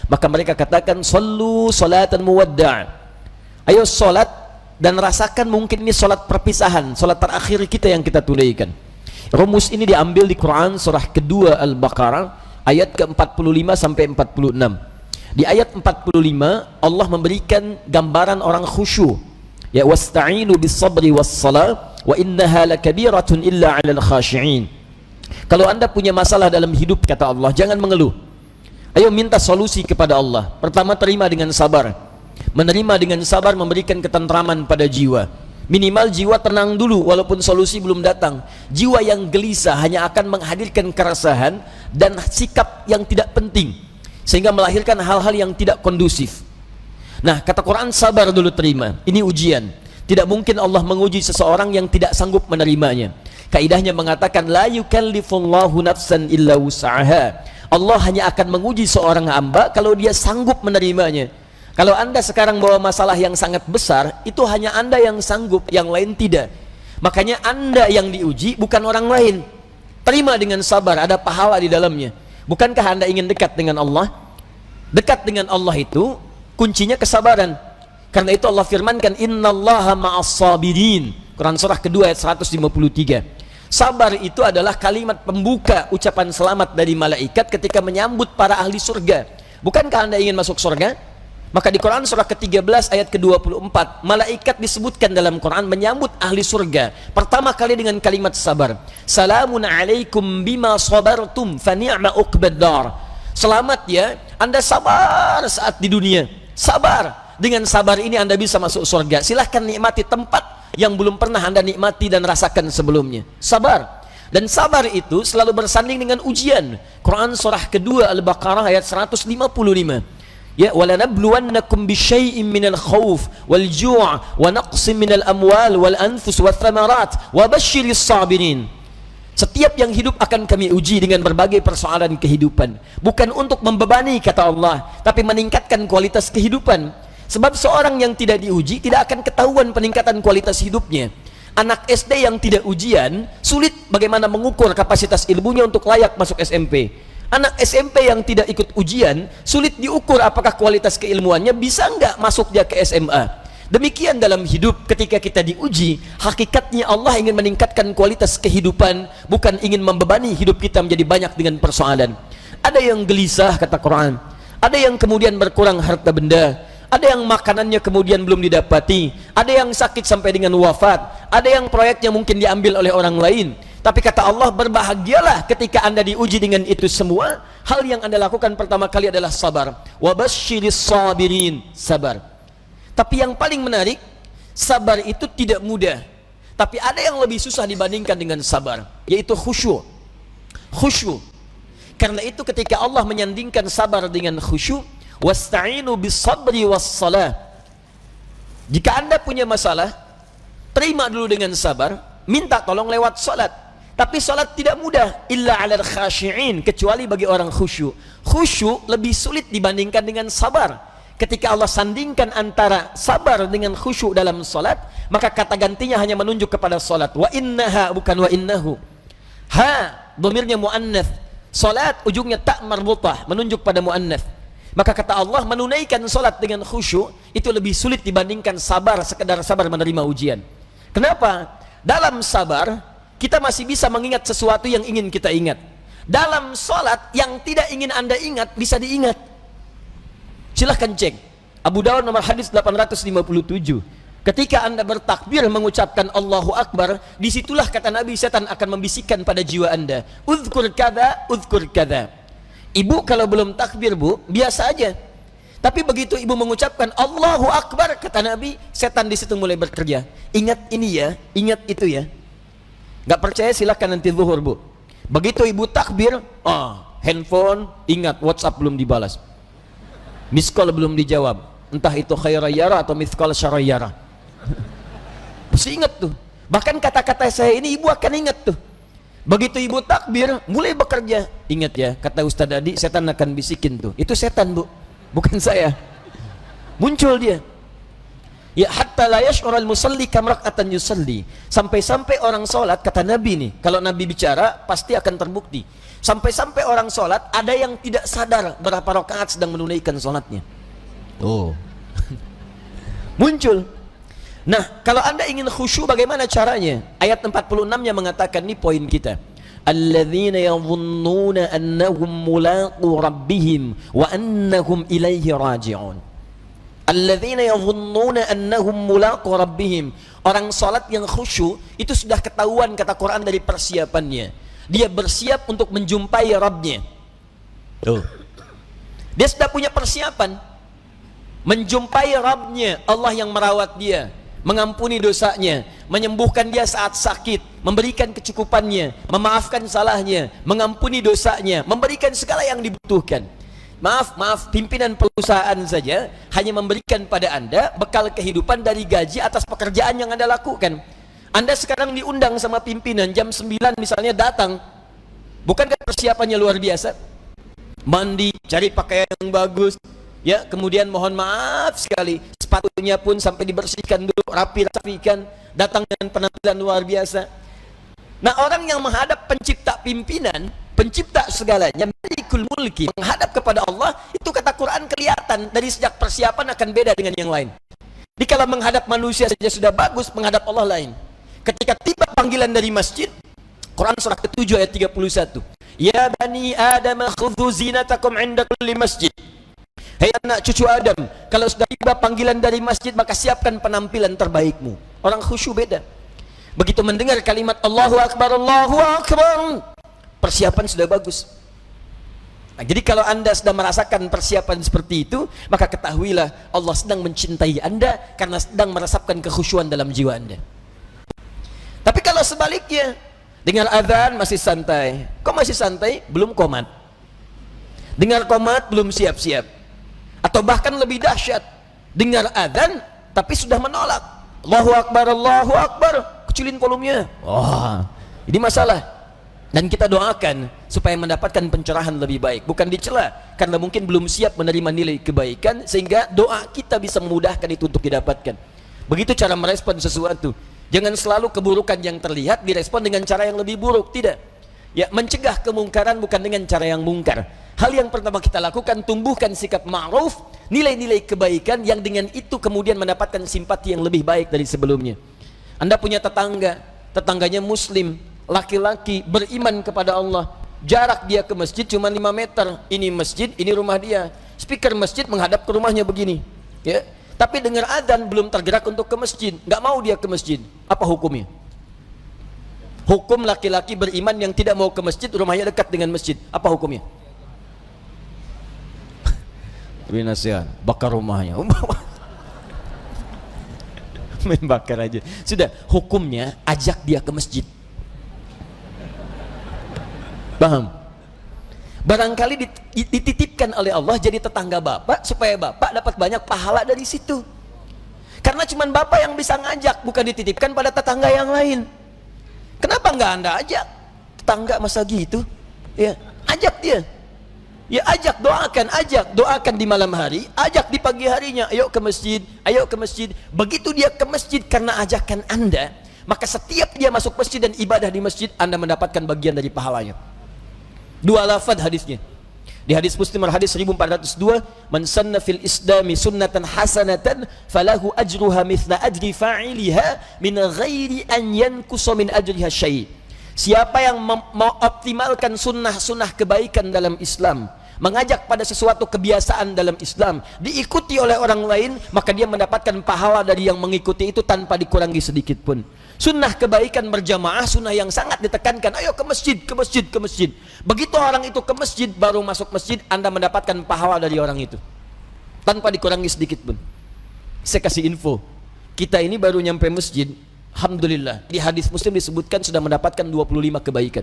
Maka mereka katakan, sallu salatan muwadda'. Ayo salat dan rasakan mungkin ini salat perpisahan, salat terakhir kita yang kita tunaikan. Rumus ini diambil di Quran surah kedua Al-Baqarah ayat ke-45 sampai 46. Di ayat 45 Allah memberikan gambaran orang khusyuk. Ya, wasta'inu bis-sabri was-salah wa innaha lakabiratun illa 'alal khashi'in. Kalau Anda punya masalah dalam hidup, kata Allah, jangan mengeluh. Ayo minta solusi kepada Allah. Pertama, terima dengan sabar. Menerima dengan sabar memberikan ketentraman pada jiwa. Minimal jiwa tenang dulu walaupun solusi belum datang. Jiwa yang gelisah hanya akan menghadirkan keresahan dan sikap yang tidak penting, sehingga melahirkan hal-hal yang tidak kondusif. Nah, kata Quran, sabar dulu, terima. Ini ujian. Tidak mungkin Allah menguji seseorang yang tidak sanggup menerimanya. Kaidahnya mengatakan, la yukallifullahu nafsan illa wus'aha. Allah hanya akan menguji seorang hamba kalau dia sanggup menerimanya. Kalau Anda sekarang bawa masalah yang sangat besar, itu hanya Anda yang sanggup, yang lain tidak. Makanya Anda yang diuji, bukan orang lain. Terima dengan sabar, ada pahala di dalamnya. Bukankah Anda ingin dekat dengan Allah? Dekat dengan Allah itu kuncinya kesabaran. Karena itu Allah firmankan, innallaha ma'as sabirin. Quran surah kedua ayat 153. Sabar itu adalah kalimat pembuka ucapan selamat dari malaikat ketika menyambut para ahli surga. Bukankah Anda ingin masuk surga? Maka di Quran surah ke-13 ayat ke-24, malaikat disebutkan dalam Quran menyambut ahli surga pertama kali dengan kalimat sabar. Salamun alaikum bima sabartum fa ni'ma uqbad dar. Selamat ya, Anda sabar saat di dunia. Sabar. Dengan sabar ini Anda bisa masuk surga. Silahkan nikmati tempat yang belum pernah Anda nikmati dan rasakan sebelumnya. Sabar. Dan sabar itu selalu bersanding dengan ujian. Quran surah kedua Al-Baqarah ayat 155. Ya, walanabluwannakum bisyai'in minal khauf wal ju' wa naqsim minal amwal wal anfus wath thamarat wa basyiris sabirin. Setiap yang hidup akan kami uji dengan berbagai persoalan kehidupan, bukan untuk membebani, kata Allah, tapi meningkatkan kualitas kehidupan. Sebab seorang yang tidak diuji tidak akan ketahuan peningkatan kualitas hidupnya. Anak SD yang tidak ujian sulit bagaimana mengukur kapasitas ilmunya untuk layak masuk SMP. Anak SMP yang tidak ikut ujian sulit diukur apakah kualitas keilmuannya bisa enggak masuk dia ke SMA. Demikian dalam hidup, ketika kita diuji, hakikatnya Allah ingin meningkatkan kualitas kehidupan, bukan ingin membebani hidup kita menjadi banyak dengan persoalan. Ada yang gelisah, kata Quran. Ada yang kemudian berkurang harta benda. Ada yang makanannya kemudian belum didapati. Ada yang sakit sampai dengan wafat. Ada yang proyeknya mungkin diambil oleh orang lain. Tapi kata Allah, berbahagialah ketika Anda diuji dengan itu semua. Hal yang Anda lakukan pertama kali adalah sabar. Wabasyiris sabirin, sabar. Tapi yang paling menarik, sabar itu tidak mudah. Tapi ada yang lebih susah dibandingkan dengan sabar, yaitu khusyuk. Khusyuk. Karena itu ketika Allah menyandingkan sabar dengan khusyuk, wasta'inu bis-sabri was-salah. Jika Anda punya masalah, terima dulu dengan sabar, minta tolong lewat salat. Tapi salat tidak mudah, illa 'alal khashi'in, kecuali bagi orang khusyuk. Khusyuk lebih sulit dibandingkan dengan sabar. Ketika Allah sandingkan antara sabar dengan khusyuk dalam salat, maka kata gantinya hanya menunjuk kepada salat. Wa innaha, bukan wa innahu. Ha, dhamirnya muannats. Salat ujungnya ta marbutah, menunjuk pada muannats. Maka kata Allah, menunaikan salat dengan khusyuk itu lebih sulit dibandingkan sabar, sekedar sabar menerima ujian. Kenapa? Dalam sabar kita masih bisa mengingat sesuatu yang ingin kita ingat. Dalam salat yang tidak ingin Anda ingat bisa diingat. Silahkan cek Abu Dawud nomor hadis 857. Ketika Anda bertakbir mengucapkan Allahu Akbar, disitulah kata Nabi, setan akan membisikkan pada jiwa Anda, uzkur kada, uzkur kada. Ibu kalau belum takbir, Bu, biasa aja. Tapi begitu ibu mengucapkan Allahu Akbar, kata Nabi, setan di situ mulai bekerja. Ingat ini ya, ingat itu ya. Gak percaya silahkan nanti zuhur, Bu. Begitu ibu takbir, handphone, ingat WhatsApp belum dibalas, miss call belum dijawab, entah itu khairayara atau miss call syarayara. Mesti ingat tuh. Bahkan kata-kata saya ini ibu akan ingat tuh. Begitu ibu takbir, mulai bekerja. Ingat ya, kata Ustaz Adi, setan akan bisikin tuh. Itu setan, Bu, bukan saya. Muncul dia. Ya, hatta la yash'ural musalli kam rak'atan yusalli. Sampai-sampai orang salat, kata Nabi nih, kalau Nabi bicara pasti akan terbukti. Sampai-sampai orang sholat ada yang tidak sadar berapa rakaat sedang menunaikan sholatnya. Oh. Muncul. Nah, kalau Anda ingin khusyuk bagaimana caranya? Ayat 46-nya mengatakan, ini poin kita. Alladzina yadhunnuna annahum mulaqu rabbihim wa annahum ilaihi raji'un. Alladzina yadhunnuna annahum mulaqu rabbihim. Orang salat yang khusyuk itu sudah ketahuan kata Quran dari persiapannya. Dia bersiap untuk menjumpai Rabbnya. Tuh. Dia sudah punya persiapan menjumpai Rabbnya, Allah yang merawat dia, mengampuni dosanya, menyembuhkan dia saat sakit, memberikan kecukupannya, memaafkan salahnya, mengampuni dosanya, memberikan segala yang dibutuhkan. Maaf, pimpinan perusahaan saja hanya memberikan pada Anda bekal kehidupan dari gaji atas pekerjaan yang Anda lakukan. Anda sekarang diundang sama pimpinan jam 9 misalnya datang. Bukankah persiapannya luar biasa? Mandi, cari pakaian yang bagus, ya, kemudian mohon maaf sekali, sepatunya pun sampai dibersihkan dulu, rapikan, datang dengan penampilan luar biasa. Nah, orang yang menghadap pencipta pimpinan, pencipta segalanya, Malikul Mulki, menghadap kepada Allah, itu kata Quran kelihatan dari sejak persiapan akan beda dengan yang lain. Jadi kalau menghadap manusia saja sudah bagus, menghadap Allah lain. Ketika tiba panggilan dari masjid, Quran surah ke-7 ayat 31. Ya bani Adam khudhu zinatakum 'inda kulli masjid. Hei anak cucu Adam, kalau sudah tiba panggilan dari masjid, maka siapkan penampilan terbaikmu. Orang khusyuk beda. Begitu mendengar kalimat Allahu Akbar, persiapan sudah bagus. Nah, jadi kalau Anda sudah merasakan persiapan seperti itu, maka ketahuilah Allah sedang mencintai Anda karena sedang meresapkan kekhusyuan dalam jiwa Anda. Tapi kalau sebaliknya, dengar azan masih santai. Kok masih santai? Belum qomat. Dengar qomat belum siap-siap. Atau bahkan lebih dahsyat, dengar azan tapi sudah menolak. Allahu Akbar, kecilin volumenya. Wah, ini masalah. Dan kita doakan supaya mendapatkan pencerahan lebih baik, bukan dicela karena mungkin belum siap menerima nilai kebaikan, sehingga doa kita bisa memudahkan itu untuk didapatkan. Begitu cara merespon sesuatu. Jangan selalu keburukan yang terlihat direspon dengan cara yang lebih buruk, tidak. Ya, mencegah kemungkaran bukan dengan cara yang mungkar. Hal yang pertama kita lakukan, tumbuhkan sikap ma'ruf, nilai-nilai kebaikan yang dengan itu kemudian mendapatkan simpati yang lebih baik dari sebelumnya. Anda punya tetangga, tetangganya muslim, laki-laki, beriman kepada Allah. Jarak dia ke masjid cuma 5 meter. Ini masjid, ini rumah dia. Speaker masjid menghadap ke rumahnya begini. Ya. Tapi dengar adzan belum tergerak untuk ke masjid, nggak mau dia ke masjid. Apa hukumnya? Hukum laki-laki beriman yang tidak mau ke masjid, rumahnya dekat dengan masjid. Apa hukumnya? Tapi nasihat, bakar rumahnya. Main bakar aja. Sudah, hukumnya ajak dia ke masjid. Paham? Barangkali dititipkan oleh Allah jadi tetangga bapak supaya bapak dapat banyak pahala dari situ. Karena cuma bapak yang bisa ngajak, bukan dititipkan pada tetangga yang lain. Kenapa nggak Anda ajak? Tetangga masa gitu? Ya, ajak dia. Ya, ajak, doakan di malam hari, ajak di pagi harinya, ayo ke masjid, ayo ke masjid. Begitu dia ke masjid karena ajakan Anda, maka setiap dia masuk masjid dan ibadah di masjid, Anda mendapatkan bagian dari pahalanya. 2 lafaz hadisnya. Di hadis Muslim hadis 1402, man sanna fil islami sunnatan hasanatan falahu ajruha mithla ajri fa'iliha min ghairi an yankusa min ajriha syai'. Siapa yang mengoptimalkan sunnah-sunnah kebaikan dalam Islam, mengajak pada sesuatu kebiasaan dalam Islam, diikuti oleh orang lain, maka dia mendapatkan pahala dari yang mengikuti itu tanpa dikurangi sedikit pun. Sunnah kebaikan berjamaah, sunnah yang sangat ditekankan. Ayo ke masjid, ke masjid, ke masjid. Begitu orang itu ke masjid, baru masuk masjid, Anda mendapatkan pahala dari orang itu tanpa dikurangi sedikit pun. Saya kasih info, kita ini baru nyampe masjid, alhamdulillah, di hadis Muslim disebutkan sudah mendapatkan 25 kebaikan.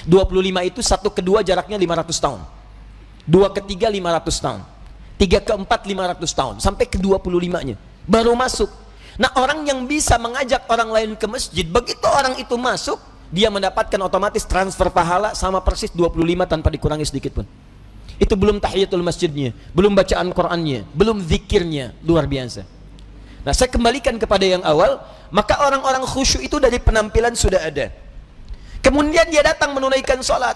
25 itu 1 ke 2 jaraknya 500 tahun, 2 ke 3 500 tahun, 3 ke 4 500 tahun, sampai ke 25-nya baru masuk. Nah, orang yang bisa mengajak orang lain ke masjid, begitu orang itu masuk, dia mendapatkan otomatis transfer pahala sama persis 25 tanpa dikurangi sedikit pun. Itu belum tahiyatul masjidnya, belum bacaan Qur'annya, belum zikirnya, luar biasa. Nah, saya kembalikan kepada yang awal, maka orang-orang khusyuk itu dari penampilan sudah ada. Kemudian dia datang menunaikan sholat.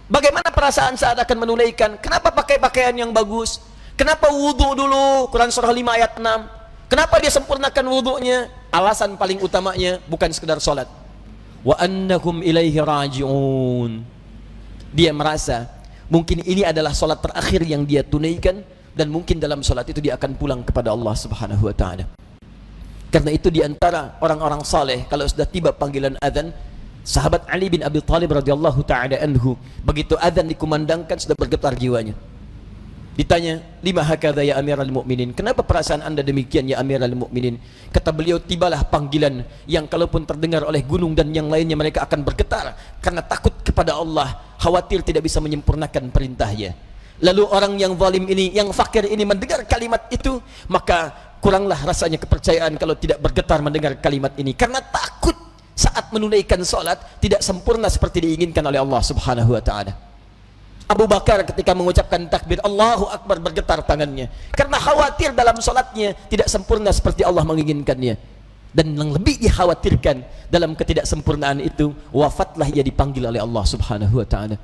Bagaimana perasaan saat akan menunaikan? Kenapa pakai pakaian yang bagus? Kenapa wudhu dulu? Quran surah 5 ayat 6. Kenapa dia sempurnakan wudhunya? Alasan paling utamanya bukan sekedar sholat. Wa annahum ilaihi raji'un. Dia merasa mungkin ini adalah sholat terakhir yang dia tunaikan, dan mungkin dalam sholat itu dia akan pulang kepada Allah subhanahu wa ta'ala. Karena itu diantara orang-orang saleh, kalau sudah tiba panggilan azan, sahabat Ali bin Abi Thalib radhiyallahu ta'ala anhu, begitu azan dikumandangkan sudah bergetar jiwanya. Ditanya, lima hakadha ya amiral mu'minin, kenapa perasaan anda demikian ya amiral mu'minin? Kata beliau, tibalah panggilan yang kalaupun terdengar oleh gunung dan yang lainnya mereka akan bergetar karena takut kepada Allah, khawatir tidak bisa menyempurnakan perintahnya. Lalu orang yang zalim ini, yang fakir ini mendengar kalimat itu, maka kuranglah rasanya kepercayaan kalau tidak bergetar mendengar kalimat ini, karena takut saat menunaikan salat tidak sempurna seperti diinginkan oleh Allah subhanahu wa ta'ala. Abu Bakar ketika mengucapkan takbir Allahu Akbar bergetar tangannya karena khawatir dalam salatnya tidak sempurna seperti Allah menginginkannya. Dan yang lebih dikhawatirkan dalam ketidaksempurnaan itu, wafatlah ia dipanggil oleh Allah subhanahu wa ta'ala.